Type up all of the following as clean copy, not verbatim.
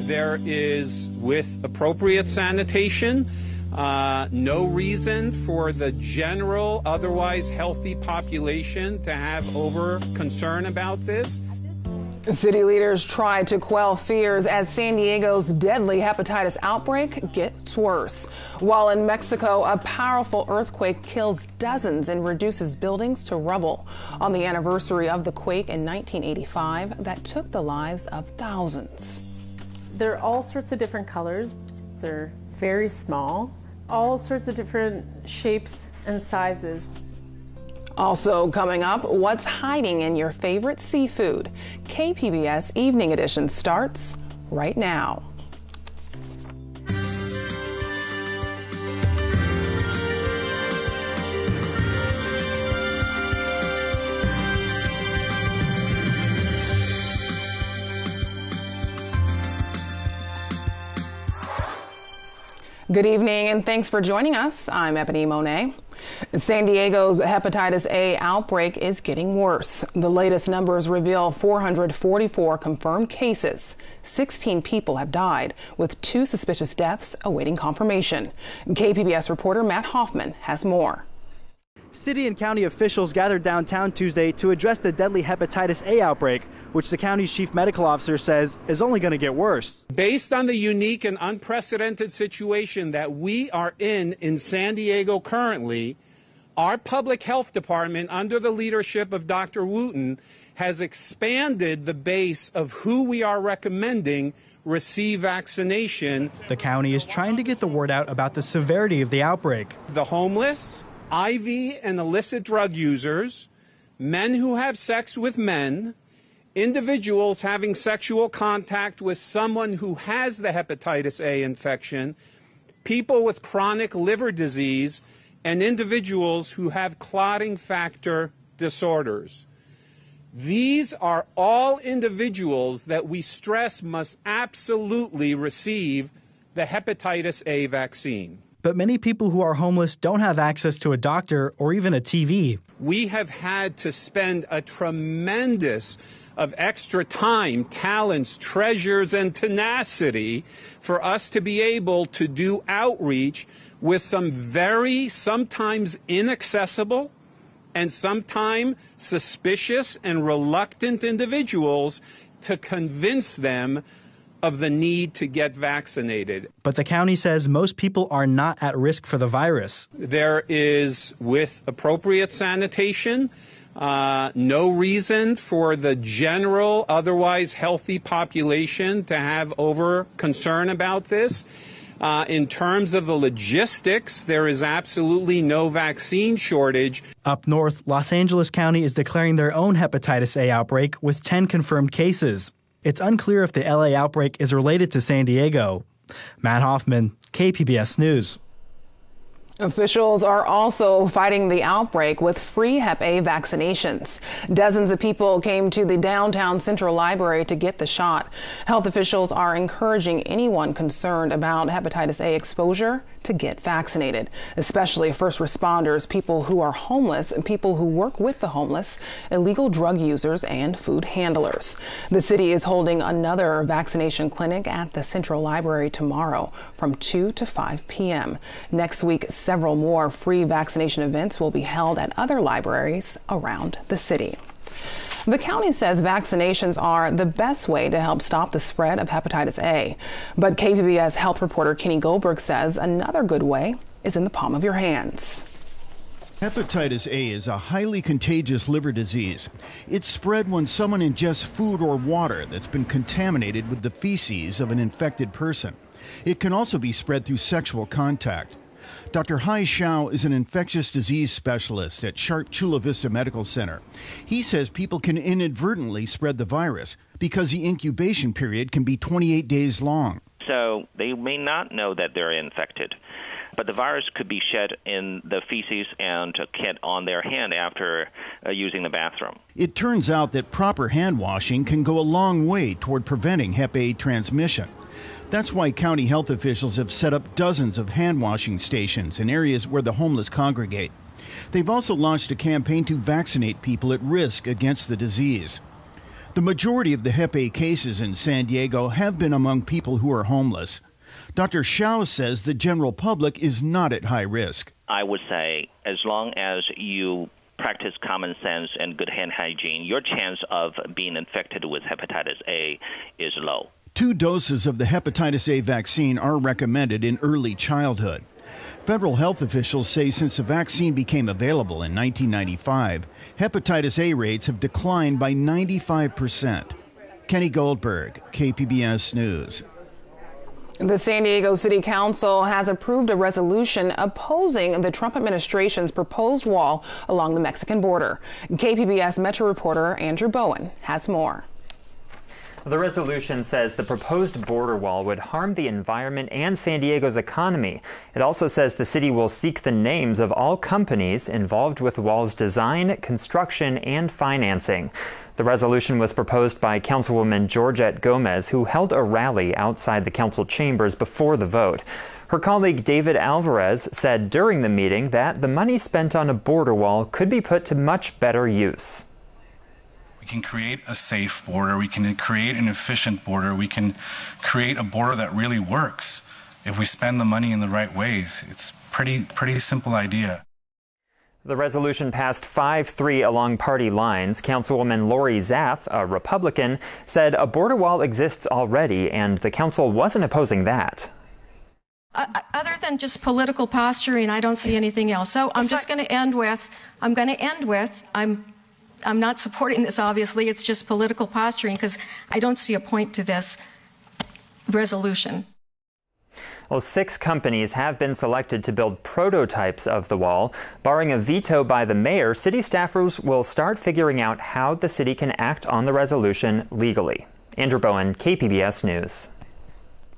There is, with appropriate sanitation, no reason for the general, otherwise healthy population to have over concern about this. City leaders try to quell fears as San Diego's deadly hepatitis outbreak gets worse. While in Mexico, a powerful earthquake kills dozens and reduces buildings to rubble. On the anniversary of the quake in 1985 that took the lives of thousands. There are all sorts of different colors. They're very small, all sorts of different shapes and sizes. Also coming up, what's hiding in your favorite seafood? KPBS Evening Edition starts right now. Good evening and thanks for joining us. I'm Ebony Monet. San Diego's hepatitis A outbreak is getting worse. The latest numbers reveal 444 confirmed cases. 16 people have died, with 2 suspicious deaths awaiting confirmation. KPBS reporter Matt Hoffman has more. City and county officials gathered downtown Tuesday to address the deadly hepatitis A outbreak, which the county's chief medical officer says is only going to get worse. Based on the unique and unprecedented situation that we are in San Diego currently, our public health department, under the leadership of Dr. Wooten, has expanded the base of who we are recommending receive vaccination. The county is trying to get the word out about the severity of the outbreak. The homeless, IV and illicit drug users, men who have sex with men, individuals having sexual contact with someone who has the hepatitis A infection, people with chronic liver disease, and individuals who have clotting factor disorders. These are all individuals that we stress must absolutely receive the hepatitis A vaccine. But many people who are homeless don't have access to a doctor or even a TV. We have had to spend a tremendous of extra time, talents, treasures, and tenacity for us to be able to do outreach with some very sometimes inaccessible and sometimes suspicious and reluctant individuals to convince them of the need to get vaccinated. But the county says most people are not at risk for the virus. There is, with appropriate sanitation, no reason for the general, otherwise healthy population to have over concern about this. In terms of the logistics, there is absolutely no vaccine shortage. Up north, Los Angeles County is declaring their own hepatitis A outbreak with 10 confirmed cases. It's unclear if the LA outbreak is related to San Diego. Matt Hoffman, KPBS News. Officials are also fighting the outbreak with free Hep A vaccinations. Dozens of people came to the downtown Central Library to get the shot. Health officials are encouraging anyone concerned about hepatitis A exposure to get vaccinated, especially first responders, people who are homeless, and people who work with the homeless, illegal drug users, and food handlers. The city is holding another vaccination clinic at the Central Library tomorrow from 2 to 5 p.m. Next week, several more free vaccination events will be held at other libraries around the city. The county says vaccinations are the best way to help stop the spread of hepatitis A. But KPBS health reporter Kenny Goldberg says another good way is in the palm of your hands. Hepatitis A is a highly contagious liver disease. It's spread when someone ingests food or water that's been contaminated with the feces of an infected person. It can also be spread through sexual contact. Dr. Hai Xiao is an infectious disease specialist at Sharp Chula Vista Medical Center. He says people can inadvertently spread the virus because the incubation period can be 28 days long. So they may not know that they're infected, but the virus could be shed in the feces and get on their hand after using the bathroom. It turns out that proper hand washing can go a long way toward preventing Hep A transmission. That's why county health officials have set up dozens of hand-washing stations in areas where the homeless congregate. They've also launched a campaign to vaccinate people at risk against the disease. The majority of the Hep A cases in San Diego have been among people who are homeless. Dr. Shao says the general public is not at high risk. I would say as long as you practice common sense and good hand hygiene, your chance of being infected with hepatitis A is low. 2 doses of the hepatitis A vaccine are recommended in early childhood. Federal health officials say since the vaccine became available in 1995, hepatitis A rates have declined by 95%. Kenny Goldberg, KPBS News. The San Diego City Council has approved a resolution opposing the Trump administration's proposed wall along the Mexican border. KPBS Metro reporter Andrew Bowen has more. The resolution says the proposed border wall would harm the environment and San Diego's economy. It also says the city will seek the names of all companies involved with the wall's design, construction, and financing. The resolution was proposed by Councilwoman Georgette Gomez, who held a rally outside the council chambers before the vote. Her colleague David Alvarez said during the meeting that the money spent on a border wall could be put to much better use. We can create a safe border. We can create an efficient border. We can create a border that really works if we spend the money in the right ways. It's pretty simple idea. The resolution passed 5-3 along party lines. Councilwoman Lori Zaff, a Republican, said a border wall exists already, and the council wasn't opposing that. Other than just political posturing, I don't see anything else. So I'm just going to end with, I'm not supporting this, obviously. It's just political posturing because I don't see a point to this resolution. Well, 6 companies have been selected to build prototypes of the wall. Barring a veto by the mayor, city staffers will start figuring out how the city can act on the resolution legally. Andrew Bowen, KPBS News.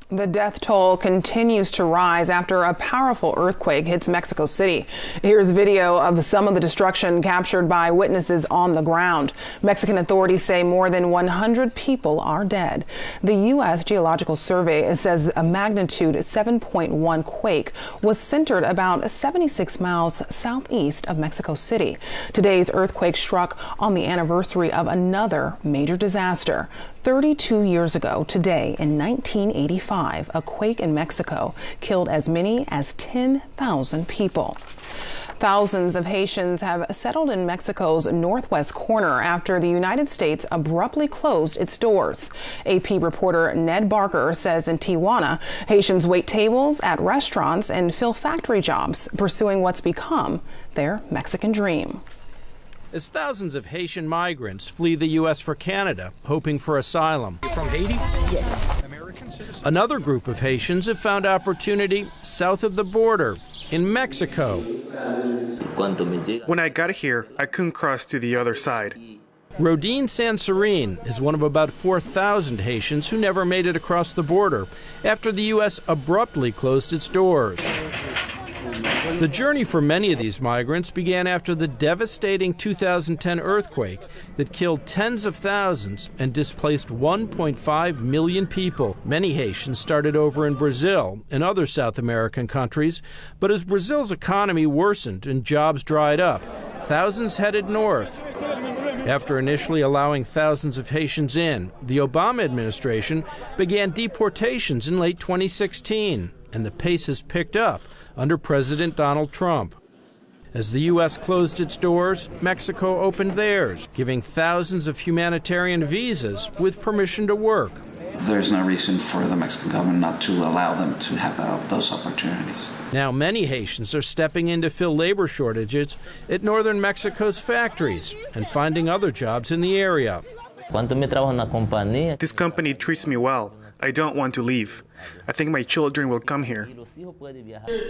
The death toll continues to rise after a powerful earthquake hits Mexico City. Here's video of some of the destruction captured by witnesses on the ground. Mexican authorities say more than 100 people are dead. The U.S. Geological Survey says a magnitude 7.1 quake was centered about 76 miles southeast of Mexico City. Today's earthquake struck on the anniversary of another major disaster. 32 years ago today, in 1985, a quake in Mexico killed as many as 10,000 people. Thousands of Haitians have settled in Mexico's northwest corner after the United States abruptly closed its doors. AP reporter Ned Barker says in Tijuana, Haitians wait tables at restaurants and fill factory jobs, pursuing what's become their Mexican dream. As thousands of Haitian migrants flee the U.S. for Canada, hoping for asylum. You're from Haiti? Yes. American citizen? Another group of Haitians have found opportunity south of the border, in Mexico. When I got here, I couldn't cross to the other side. Rodine Sanserine is one of about 4,000 Haitians who never made it across the border after the U.S. abruptly closed its doors. The journey for many of these migrants began after the devastating 2010 earthquake that killed tens of thousands and displaced 1.5 million people. Many Haitians started over in Brazil and other South American countries, but as Brazil's economy worsened and jobs dried up, thousands headed north. After initially allowing thousands of Haitians in, the Obama administration began deportations in late 2016, and the pace has picked up under President Donald Trump. As the U.S. closed its doors, Mexico opened theirs, giving thousands of humanitarian visas with permission to work. There's no reason for the Mexican government not to allow them to have those opportunities. Now many Haitians are stepping in to fill labor shortages at northern Mexico's factories and finding other jobs in the area. This company treats me well. I don't want to leave. I think my children will come here.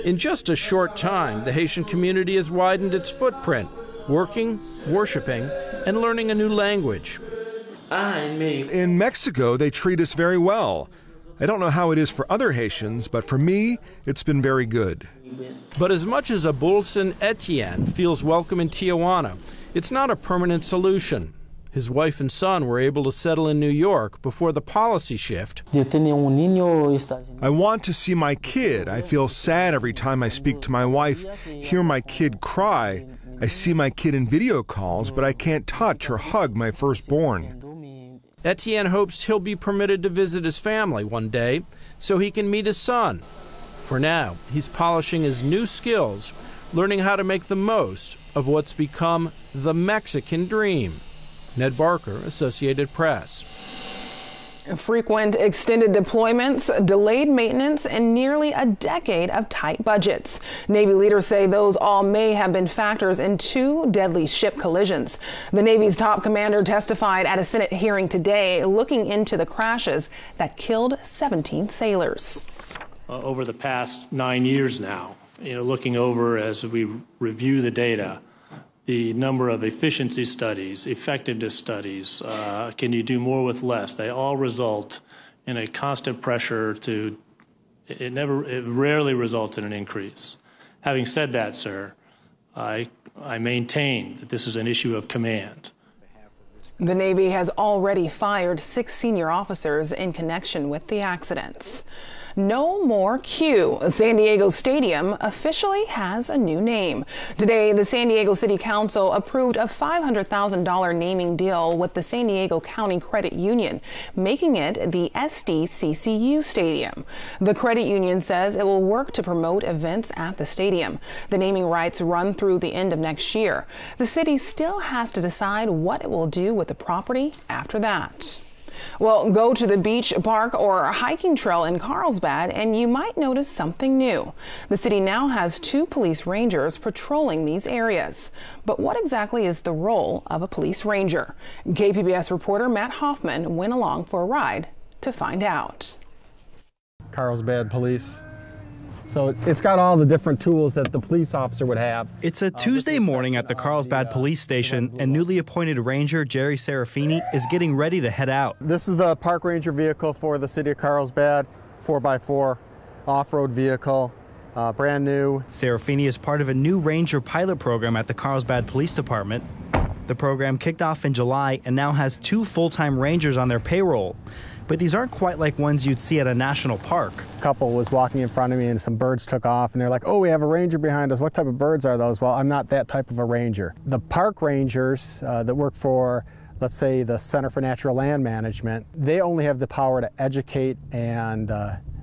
In just a short time, the Haitian community has widened its footprint, working, worshiping, and learning a new language. In Mexico, they treat us very well. I don't know how it is for other Haitians, but for me, it's been very good. But as much as Abulson Etienne feels welcome in Tijuana, it's not a permanent solution. His wife and son were able to settle in New York before the policy shift. I want to see my kid. I feel sad every time I speak to my wife, hear my kid cry. I see my kid in video calls, but I can't touch or hug my firstborn. Etienne hopes he'll be permitted to visit his family one day so he can meet his son. For now, he's polishing his new skills, learning how to make the most of what's become the Mexican dream. Ned Barker, Associated Press. Frequent extended deployments, delayed maintenance, and nearly a decade of tight budgets. Navy leaders say those all may have been factors in 2 deadly ship collisions. The Navy's top commander testified at a Senate hearing today, looking into the crashes that killed 17 sailors. Over the past 9 years now, looking over as we review the data, the number of efficiency studies, effectiveness studies, can you do more with less? They all result in a constant pressure to, it rarely results in an increase. Having said that, sir, I maintain that this is an issue of command. The Navy has already fired 6 senior officers in connection with the accidents. No more Q. San Diego Stadium officially has a new name. Today, the San Diego City Council approved a $500,000 naming deal with the San Diego County Credit Union, making it the SDCCU Stadium. The credit union says it will work to promote events at the stadium. The naming rights run through the end of next year. The city still has to decide what it will do with the property after that. Well, go to the beach, park, or hiking trail in Carlsbad and you might notice something new. The city now has 2 police rangers patrolling these areas. But what exactly is the role of a police ranger? KPBS reporter Matt Hoffman went along for a ride to find out. Carlsbad Police. So it's got all the different tools that the police officer would have. It's a Tuesday morning at the Carlsbad Police Station, and newly appointed Ranger Jerry Serafini is getting ready to head out. This is the park ranger vehicle for the city of Carlsbad, 4x4 off-road vehicle, brand new. Serafini is part of a new Ranger pilot program at the Carlsbad Police Department. The program kicked off in July and now has 2 full-time Rangers on their payroll. But these aren't quite like ones you'd see at a national park. A couple was walking in front of me and some birds took off and they're like, oh, we have a ranger behind us. What type of birds are those? Well, I'm not that type of a ranger. The park rangers that work for, let's say, the Center for Natural Land Management, they only have the power to educate and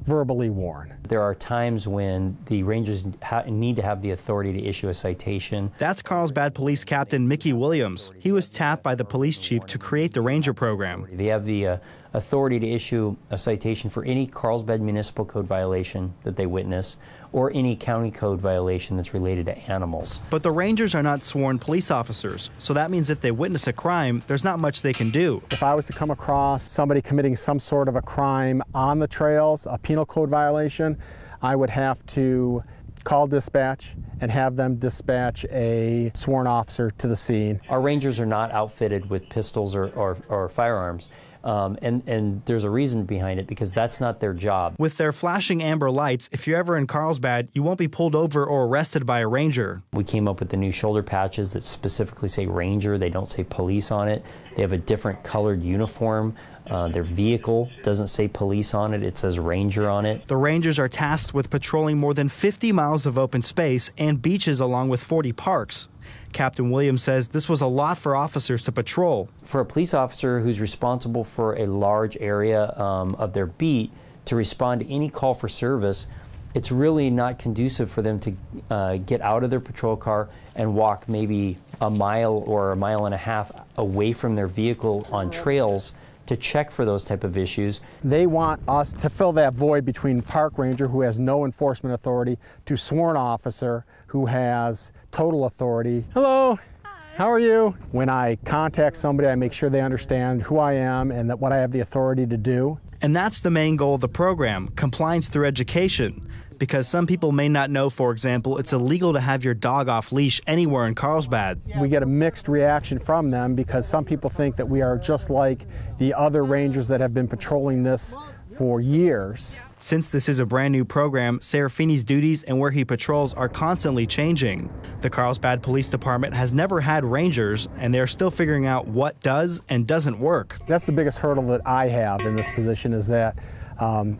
verbally warn. There are times when the rangers need to have the authority to issue a citation. That's Carlsbad Police Captain Mickey Williams. He was tapped by the police chief to create the Ranger program. They have the authority to issue a citation for any Carlsbad Municipal Code violation that they witness or any county code violation that's related to animals. But the Rangers are not sworn police officers, so that means if they witness a crime, there's not much they can do. If I was to come across somebody committing some sort of a crime on the trails, a penal code violation, I would have to call dispatch and have them dispatch a sworn officer to the scene. Our Rangers are not outfitted with pistols or firearms. And there's a reason behind it, because that's not their job. With their flashing amber lights, if you're ever in Carlsbad, you won't be pulled over or arrested by a ranger. We came up with the new shoulder patches that specifically say ranger. They don't say police on it. They have a different colored uniform. Their vehicle doesn't say police on it. It says ranger on it. The Rangers are tasked with patrolling more than 50 miles of open space and beaches along with 40 parks. Captain Williams says this was a lot for officers to patrol. For a police officer who's responsible for a large area of their beat to respond to any call for service, it's really not conducive for them to get out of their patrol car and walk maybe a mile or a mile and a half away from their vehicle on trails to check for those type of issues. They want us to fill that void between park ranger, who has no enforcement authority, to sworn officer who has total authority. Hello. Hi. How are you? When I contact somebody, I make sure they understand who I am and that what I have the authority to do. And that's the main goal of the program, compliance through education. Because some people may not know, for example, it's illegal to have your dog off leash anywhere in Carlsbad. We get a mixed reaction from them because some people think that we are just like the other rangers that have been patrolling this for years. Since this is a brand new program, Serafini's duties and where he patrols are constantly changing. The Carlsbad Police Department has never had rangers, and they're still figuring out what does and doesn't work. That's the biggest hurdle that I have in this position, is that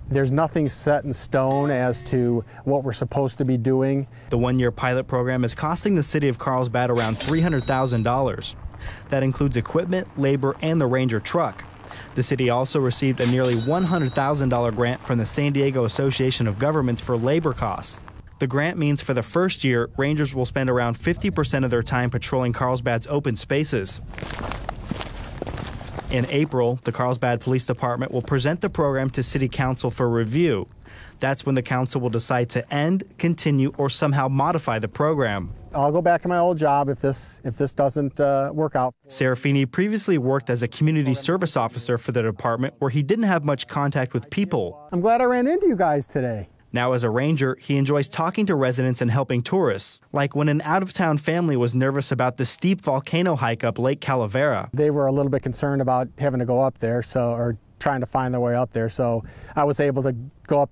there's nothing set in stone as to what we're supposed to be doing. The one-year pilot program is costing the city of Carlsbad around $300,000. That includes equipment, labor, and the Ranger truck. The city also received a nearly $100,000 grant from the San Diego Association of Governments for labor costs. The grant means for the first year, rangers will spend around 50% of their time patrolling Carlsbad's open spaces. In April, the Carlsbad Police Department will present the program to City Council for review. That's when the council will decide to end, continue, or somehow modify the program. I'll go back to my old job if this doesn't work out. Serafini previously worked as a community service officer for the department where he didn't have much contact with people. I'm glad I ran into you guys today. Now as a ranger, he enjoys talking to residents and helping tourists, like when an out-of-town family was nervous about the steep volcano hike up Lake Calavera. They were a little bit concerned about having to go up there, or trying to find their way up there, so I was able to go up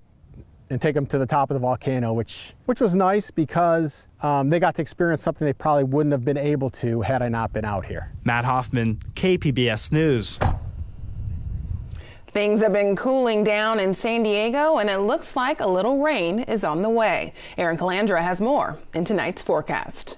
and take them to the top of the volcano, which was nice because they got to experience something they probably wouldn't have been able to had I not been out here. Matt Hoffman, KPBS News. Things have been cooling down in San Diego, and it looks like a little rain is on the way. Erin Calandra has more in tonight's forecast.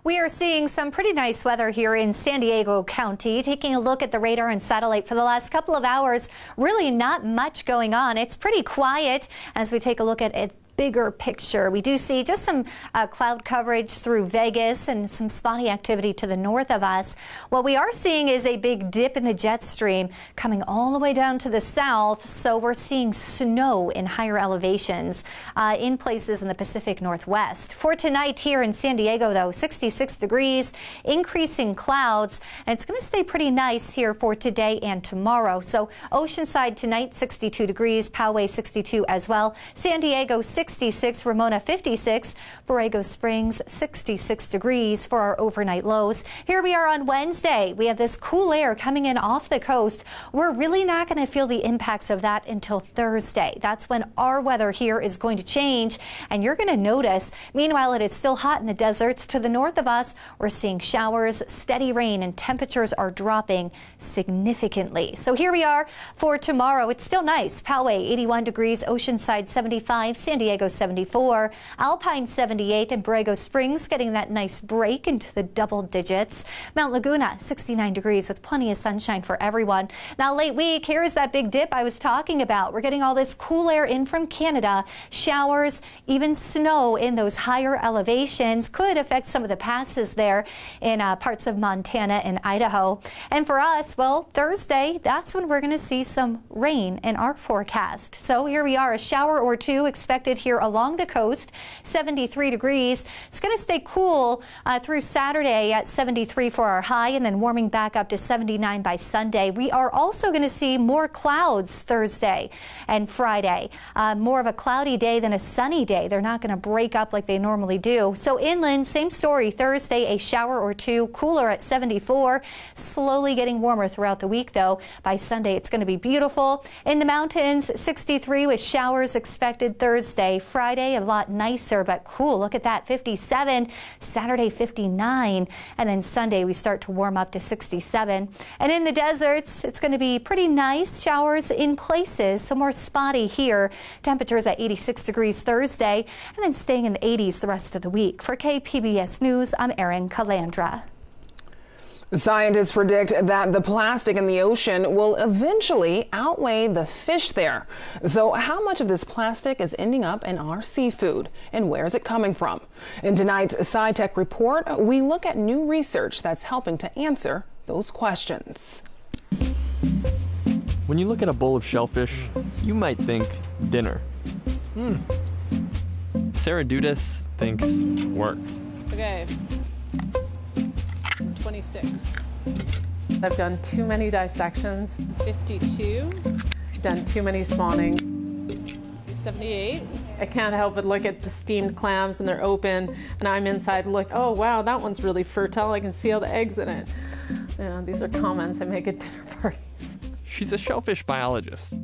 We are seeing some pretty nice weather here in San Diego County. Taking a look at the radar and satellite for the last couple of hours, really not much going on. It's pretty quiet as we take a look at it. Bigger picture. We do see just some cloud coverage through Vegas and some spotty activity to the north of us. What we are seeing is a big dip in the jet stream coming all the way down to the south. So we're seeing snow in higher elevations in places in the Pacific Northwest. For tonight here in San Diego, though, 66 degrees, increasing clouds, and it's going to stay pretty nice here for today and tomorrow. So Oceanside tonight, 62 degrees, Poway 62 as well. San Diego 66, Ramona 56, Borrego Springs 66 degrees for our overnight lows. Here we are on Wednesday. We have this cool air coming in off the coast. We're really not going to feel the impacts of that until Thursday. That's when our weather here is going to change, and you're going to notice. Meanwhile, it is still hot in the deserts to the north of us. We're seeing showers, steady rain, and temperatures are dropping significantly. So here we are for tomorrow. It's still nice. Poway 81 degrees, Oceanside 75, San Diego 74, Alpine 78, and Borrego Springs getting that nice break into the double digits. Mount Laguna 69 degrees with plenty of sunshine for everyone. Now late week, here is that big dip I was talking about. We're getting all this cool air in from Canada. Showers, even snow in those higher elevations could affect some of the passes there in parts of Montana and Idaho. And for us, well, Thursday, that's when we're going to see some rain in our forecast. So here we are, a shower or two expected here along the coast, 73 degrees. It's going to stay cool through Saturday at 73 for our high, and then warming back up to 79 by Sunday. We are also going to see more clouds Thursday and Friday. More of a cloudy day than a sunny day. They're not going to break up like they normally do. So inland, same story. Thursday, a shower or two, cooler at 74. Slowly getting warmer throughout the week, though. By Sunday, it's going to be beautiful. In the mountains, 63 with showers expected Thursday. Friday, a lot nicer, but cool. Look at that, 57. Saturday, 59. And then Sunday, we start to warm up to 67. And in the deserts, it's going to be pretty nice. Showers in places, some more spotty here. Temperatures at 86 degrees Thursday, and then staying in the 80s the rest of the week. For KPBS News, I'm Erin Calandra. Scientists predict that the plastic in the ocean will eventually outweigh the fish there. So how much of this plastic is ending up in our seafood, and where is it coming from? In tonight's SciTech report, we look at new research that's helping to answer those questions. When you look at a bowl of shellfish, you might think dinner. Sarah Dudas thinks work. Okay. 26. I've done too many dissections. 52. Done too many spawnings. 78. I can't help but look at the steamed clams, and they're open, and I'm inside. Look, oh wow, that one's really fertile. I can see all the eggs in it. These are comments I make at dinner parties. She's a shellfish biologist,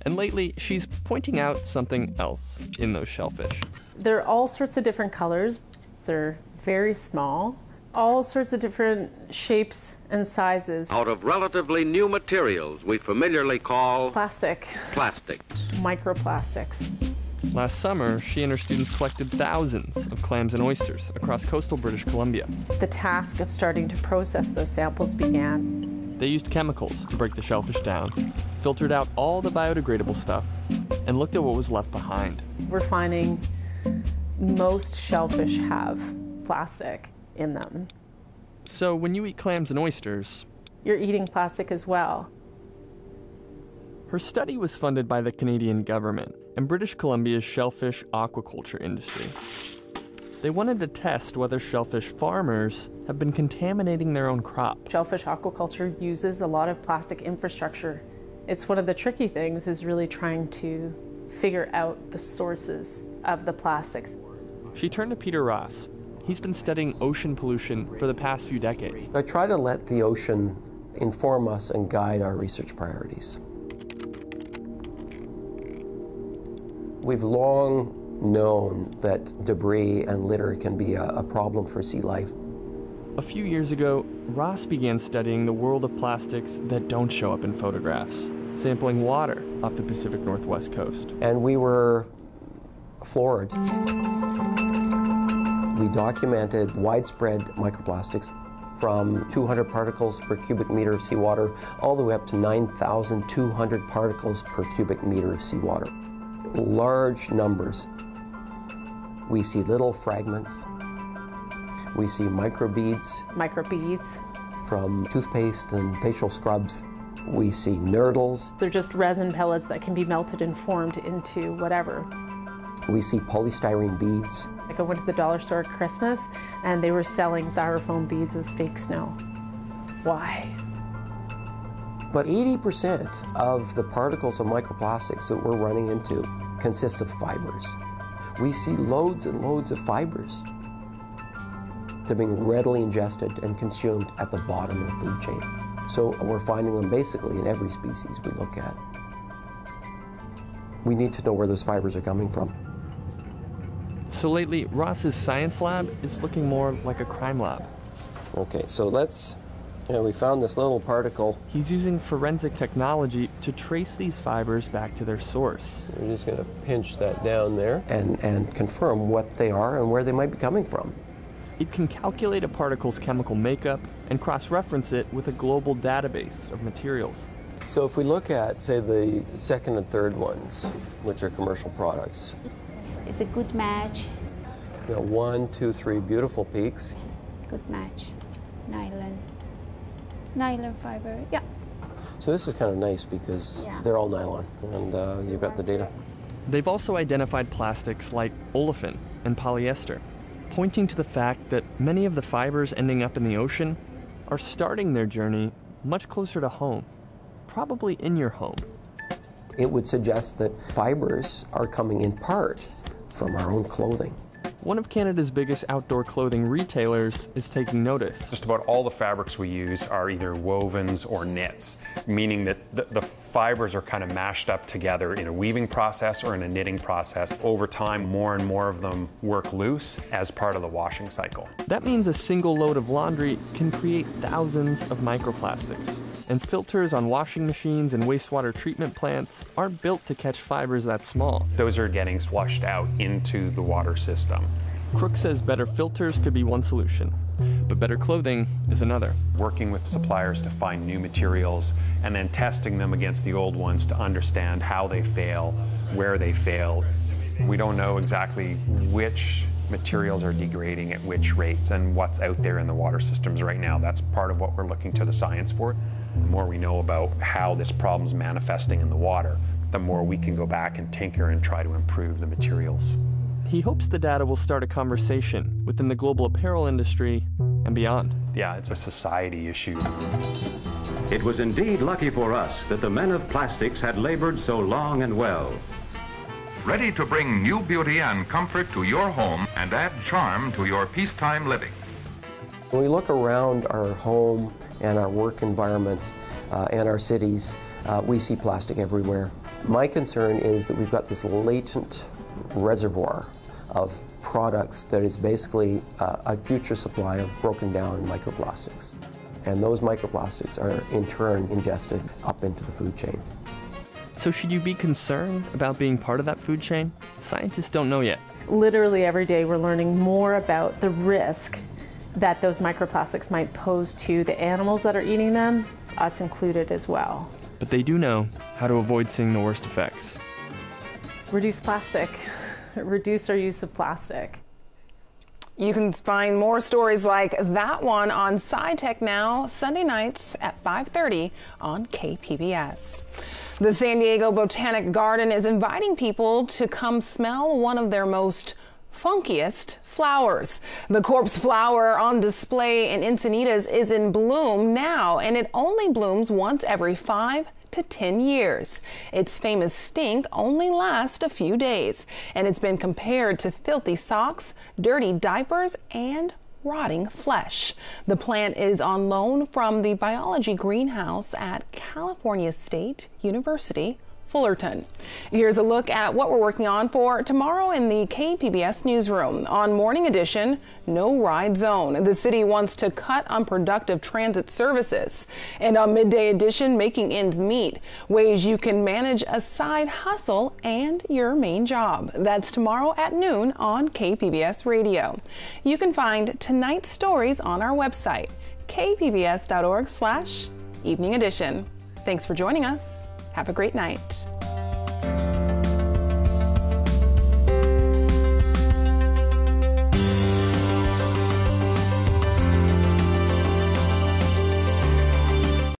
and lately she's pointing out something else in those shellfish. They're all sorts of different colors. They're very small. All sorts of different shapes and sizes. Out of relatively new materials we familiarly call plastic. Microplastics. Last summer, she and her students collected thousands of clams and oysters across coastal British Columbia. The task of starting to process those samples began. They used chemicals to break the shellfish down, filtered out all the biodegradable stuff, and looked at what was left behind. We're finding most shellfish have plastic in them. So when you eat clams and oysters, you're eating plastic as well. Her study was funded by the Canadian government and British Columbia's shellfish aquaculture industry. They wanted to test whether shellfish farmers have been contaminating their own crop. Shellfish aquaculture uses a lot of plastic infrastructure. It's one of the tricky things is really trying to figure out the sources of the plastics. She turned to Peter Ross. He's been studying ocean pollution for the past few decades. I try to let the ocean inform us and guide our research priorities. We've long known that debris and litter can be a problem for sea life. A few years ago, Ross began studying the world of plastics that don't show up in photographs, sampling water off the Pacific Northwest coast. And we were floored. We documented widespread microplastics from 200 particles per cubic meter of seawater all the way up to 9,200 particles per cubic meter of seawater. Large numbers. We see little fragments. We see microbeads. Microbeads. From toothpaste and facial scrubs. We see nurdles. They're just resin pellets that can be melted and formed into whatever. We see polystyrene beads. Like I went to the dollar store at Christmas and they were selling styrofoam beads as fake snow. Why? But 80% of the particles of microplastics that we're running into consist of fibers. We see loads and loads of fibers. They're being readily ingested and consumed at the bottom of the food chain. So we're finding them basically in every species we look at. We need to know where those fibers are coming from. So lately, Ross's science lab is looking more like a crime lab. Okay, so we found this little particle. He's using forensic technology to trace these fibers back to their source. We're just going to pinch that down there and confirm what they are and where they might be coming from. It can calculate a particle's chemical makeup and cross-reference it with a global database of materials. So if we look at, say, the second and third ones, which are commercial products. It's a good match. 1, 2, 3 beautiful peaks. Good match. Nylon fiber, yeah. So this is kind of nice because they're all nylon, and you've got the data. They've also identified plastics like olefin and polyester, pointing to the fact that many of the fibers ending up in the ocean are starting their journey much closer to home, probably in your home. It would suggest that fibers are coming in part from our own clothing. One of Canada's biggest outdoor clothing retailers is taking notice. Just about all the fabrics we use are either wovens or knits, meaning that the fibers are kind of mashed up together in a weaving process or in a knitting process. Over time, more and more of them work loose as part of the washing cycle. That means a single load of laundry can create thousands of microplastics. And filters on washing machines and wastewater treatment plants aren't built to catch fibers that small. Those are getting flushed out into the water system. Crook says better filters could be one solution, but better clothing is another. Working with suppliers to find new materials and then testing them against the old ones to understand how they fail, where they fail. We don't know exactly which materials are degrading at which rates and what's out there in the water systems right now. That's part of what we're looking to the science for. The more we know about how this problem's manifesting in the water, the more we can go back and tinker and try to improve the materials. He hopes the data will start a conversation within the global apparel industry and beyond. Yeah, it's a society issue. It was indeed lucky for us that the men of plastics had labored so long and well. Ready to bring new beauty and comfort to your home and add charm to your peacetime living. When we look around our home and our work environment and our cities, we see plastic everywhere. My concern is that we've got this latent reservoir of products that is basically a future supply of broken down microplastics. And those microplastics are in turn ingested up into the food chain. So should you be concerned about being part of that food chain? Scientists don't know yet. Literally every day we're learning more about the risk that those microplastics might pose to the animals that are eating them, us included as well. But they do know how to avoid seeing the worst effects. Reduce plastic. Reduce our use of plastic. You can find more stories like that one on SciTech now, Sunday nights at 5:30 on KPBS. The San Diego Botanic Garden is inviting people to come smell one of their most funkiest flowers. The corpse flower on display in Encinitas is in bloom now, and it only blooms once every 5 to 10 years. Its famous stink only lasts a few days, and it's been compared to filthy socks, dirty diapers, and rotting flesh. The plant is on loan from the biology greenhouse at California State University, Fullerton. Here's a look at what we're working on for tomorrow in the KPBS newsroom. On Morning Edition, no ride zone. The city wants to cut unproductive transit services. And on Midday Edition, making ends meet, ways you can manage a side hustle and your main job. That's tomorrow at noon on KPBS Radio. You can find tonight's stories on our website, kpbs.org/evening edition. Thanks for joining us. Have a great night.